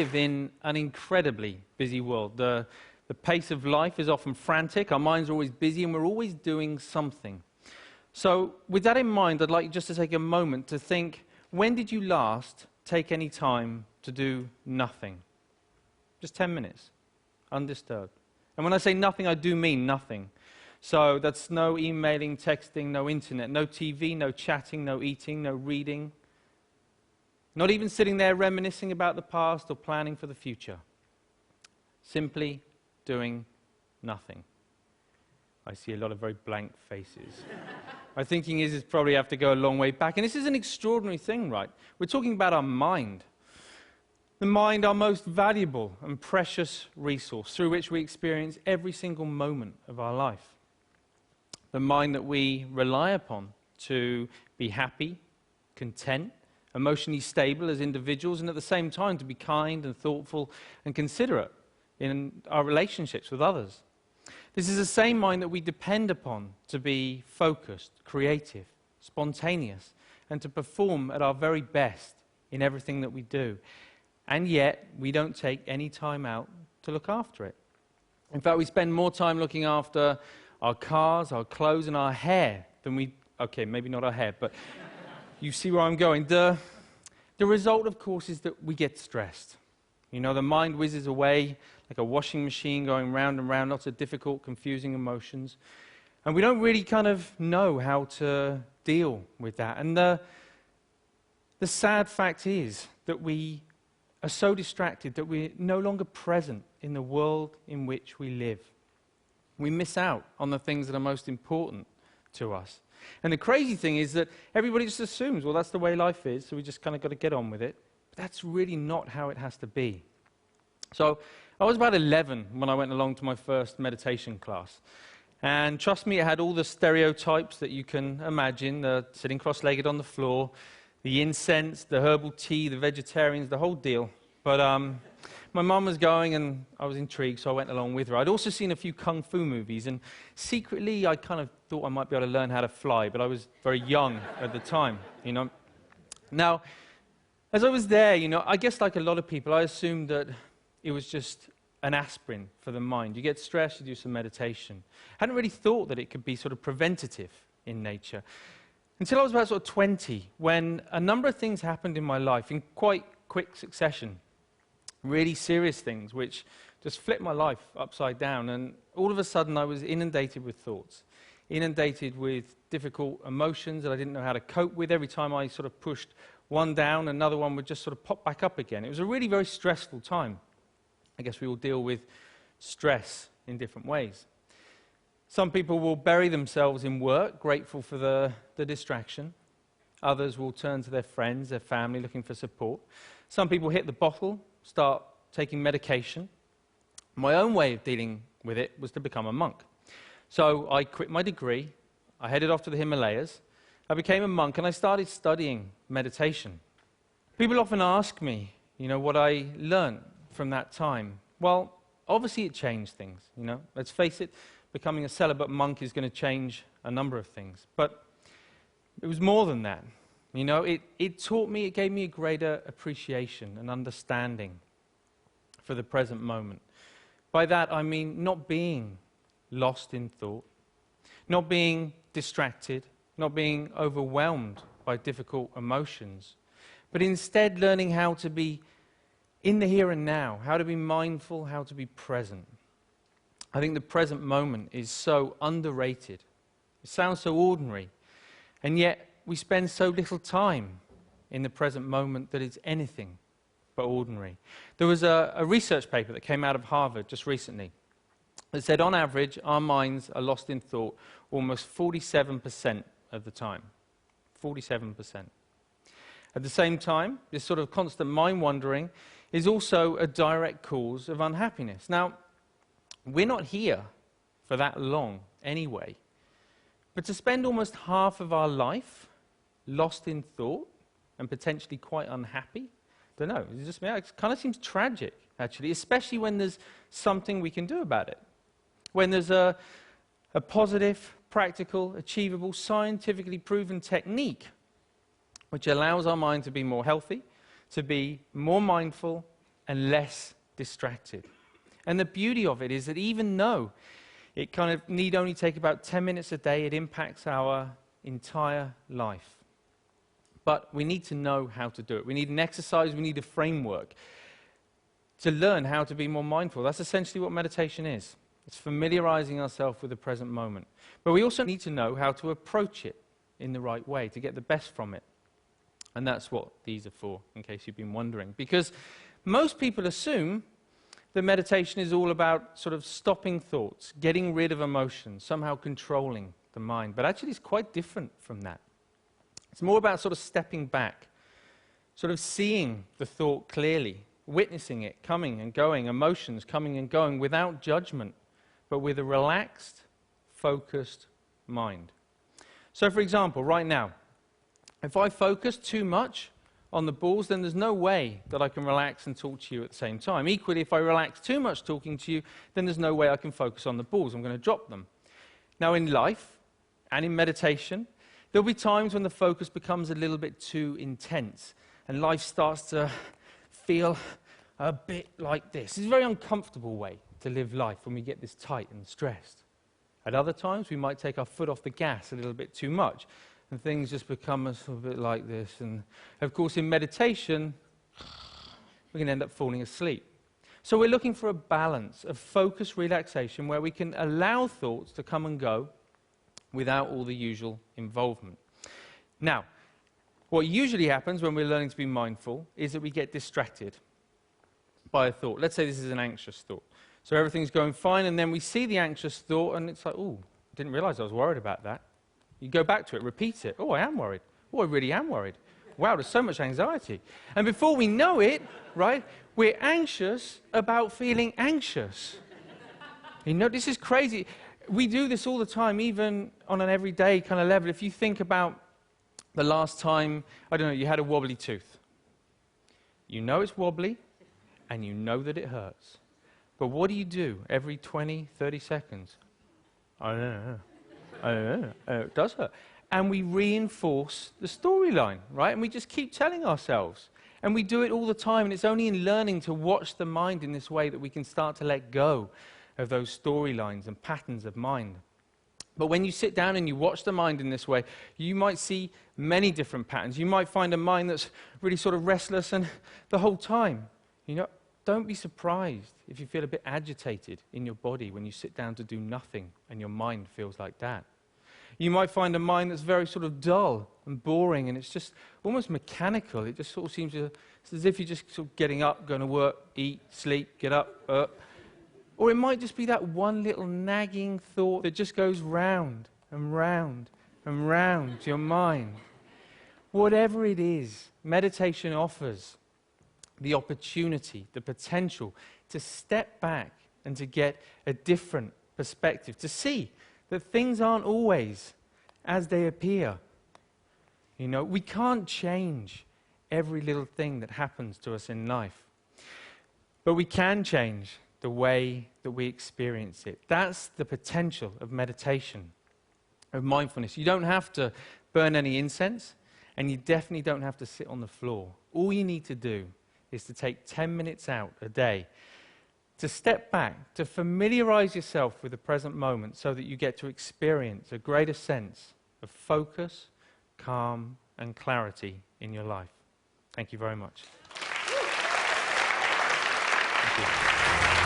live in an incredibly busy world. The pace of life is often frantic, our minds are always busy, and we're always doing something. So with that in mind, I'd like you just to take a moment to think, when did you last take any time to do nothing? Just 10 minutes, undisturbed. And when I say nothing, I do mean nothing. So that's no emailing, texting, no internet, no TV, no chatting, no eating, no reading. Not even sitting there reminiscing about the past or planning for the future. Simply doing nothing. I see a lot of very blank faces. My thinking is probably have to go a long way back. And this is an extraordinary thing, right? We're talking about our mind. The mind, our most valuable and precious resource through which we experience every single moment of our life. The mind that we rely upon to be happy, content, emotionally stable as individuals, and at the same time to be kind and thoughtful and considerate in our relationships with others. This is the same mind that we depend upon to be focused, creative, spontaneous, and to perform at our very best in everything that we do. And yet, we don't take any time out to look after it. In fact, we spend more time looking after our cars, our clothes, and our hair than we... Okay, maybe not our hair, but you see where I'm going. The result, of course, is that we get stressed. You know, the mind whizzes away like a washing machine going round and round, lots of difficult, confusing emotions. And we don't really kind of know how to deal with that. And the sad fact is that we are so distracted that we're no longer present in the world in which we live. We miss out on the things that are most important to us. And the crazy thing is that everybody just assumes, well, that's the way life is, so we just kind of got to get on with it. But that's really not how it has to be. So I was about 11 when I went along to my first meditation class. And trust me, it had all the stereotypes that you can imagine, the sitting cross-legged on the floor, the incense, the herbal tea, the vegetarians, the whole deal. But my mum was going, and I was intrigued, so I went along with her. I'd also seen a few kung fu movies, and secretly I kind of thought I might be able to learn how to fly, but I was very young at the time, you know. Now, as I was there, you know, I guess like a lot of people, I assumed that it was just an aspirin for the mind. You get stressed, you do some meditation. I hadn't really thought that it could be sort of preventative in nature. Until I was about sort of 20, when a number of things happened in my life in quite quick succession. Really serious things which just flipped my life upside down, and all of a sudden I was inundated with thoughts, inundated with difficult emotions that I didn't know how to cope with. Every time I sort of pushed one down, another one would just sort of pop back up again. It was a really very stressful time. I guess we all deal with stress in different ways. Some people will bury themselves in work, grateful for the distraction. Others will turn to their friends, their family, looking for support. Some people hit the bottle, start taking medication. My own way of dealing with it was to become a monk. So I quit my degree, I headed off to the Himalayas, I became a monk, and I started studying meditation. People often ask me, you know, what I learned from that time. Well, obviously it changed things, you know. Let's face it, becoming a celibate monk is going to change a number of things. But it was more than that. You know, it taught me, it gave me a greater appreciation and understanding for the present moment. By that, I mean not being lost in thought, not being distracted, not being overwhelmed by difficult emotions, but instead learning how to be in the here and now, how to be mindful, how to be present. I think the present moment is so underrated. It sounds so ordinary, and yet we spend so little time in the present moment that it's anything but ordinary. There was a research paper that came out of Harvard just recently that said on average our minds are lost in thought almost 47% of the time. 47%. At the same time, this sort of constant mind wandering is also a direct cause of unhappiness. Now, we're not here for that long anyway, but to spend almost half of our life lost in thought and potentially quite unhappy, I don't know, it kind of seems tragic, actually, especially when there's something we can do about it. When there's a positive, practical, achievable, scientifically proven technique which allows our mind to be more healthy, to be more mindful, and less distracted. And the beauty of it is that even though it kind of need only take about 10 minutes a day, it impacts our entire life. But we need to know how to do it. We need an exercise, we need a framework to learn how to be more mindful. That's essentially what meditation is. It's familiarizing ourselves with the present moment. But we also need to know how to approach it in the right way to get the best from it. And that's what these are for, in case you've been wondering. Because most people assume that meditation is all about sort of stopping thoughts, getting rid of emotions, somehow controlling the mind. But actually it's quite different from that. It's more about sort of stepping back, sort of seeing the thought clearly, witnessing it coming and going, emotions coming and going without judgment, but with a relaxed, focused mind. So for example, right now, if I focus too much on the balls, then there's no way that I can relax and talk to you at the same time. Equally, if I relax too much talking to you, then there's no way I can focus on the balls. I'm going to drop them. Now in life and in meditation, there'll be times when the focus becomes a little bit too intense and life starts to feel a bit like this. It's a very uncomfortable way to live life when we get this tight and stressed. At other times, we might take our foot off the gas a little bit too much and things just become a little bit like this. And of course, in meditation, we can end up falling asleep. So we're looking for a balance of focused relaxation where we can allow thoughts to come and go without all the usual involvement. Now, what usually happens when we're learning to be mindful is that we get distracted by a thought. Let's say this is an anxious thought. So everything's going fine, and then we see the anxious thought, and it's like, oh, didn't realize I was worried about that. You go back to it, repeat it. Oh, I am worried. Oh, I really am worried. Wow, there's so much anxiety. And before we know it, right, we're anxious about feeling anxious. You know, this is crazy. We do this all the time, even on an everyday kind of level. If you think about the last time, I don't know, you had a wobbly tooth. You know it's wobbly, and you know that it hurts. But what do you do every 20, 30 seconds? I don't know. I don't know. It does hurt. And we reinforce the storyline, right? And we just keep telling ourselves. And we do it all the time. And it's only in learning to watch the mind in this way that we can start to let go of those storylines and patterns of mind. But when you sit down and you watch the mind in this way, you might see many different patterns. You might find a mind that's really sort of restless and the whole time. You know, don't be surprised if you feel a bit agitated in your body when you sit down to do nothing and your mind feels like that. You might find a mind that's very sort of dull and boring and it's just almost mechanical. It just sort of seems to, it's as if you're just sort of getting up, going to work, eat, sleep, get up. Or it might just be that one little nagging thought that just goes round and round and round to your mind. Whatever it is, meditation offers the opportunity, the potential to step back and to get a different perspective, to see that things aren't always as they appear. You know, we can't change every little thing that happens to us in life, but we can change the way that we experience it. That's the potential of meditation, of mindfulness. You don't have to burn any incense, and you definitely don't have to sit on the floor. All you need to do is to take 10 minutes out a day to step back, to familiarize yourself with the present moment so that you get to experience a greater sense of focus, calm, and clarity in your life. Thank you very much. Thank you.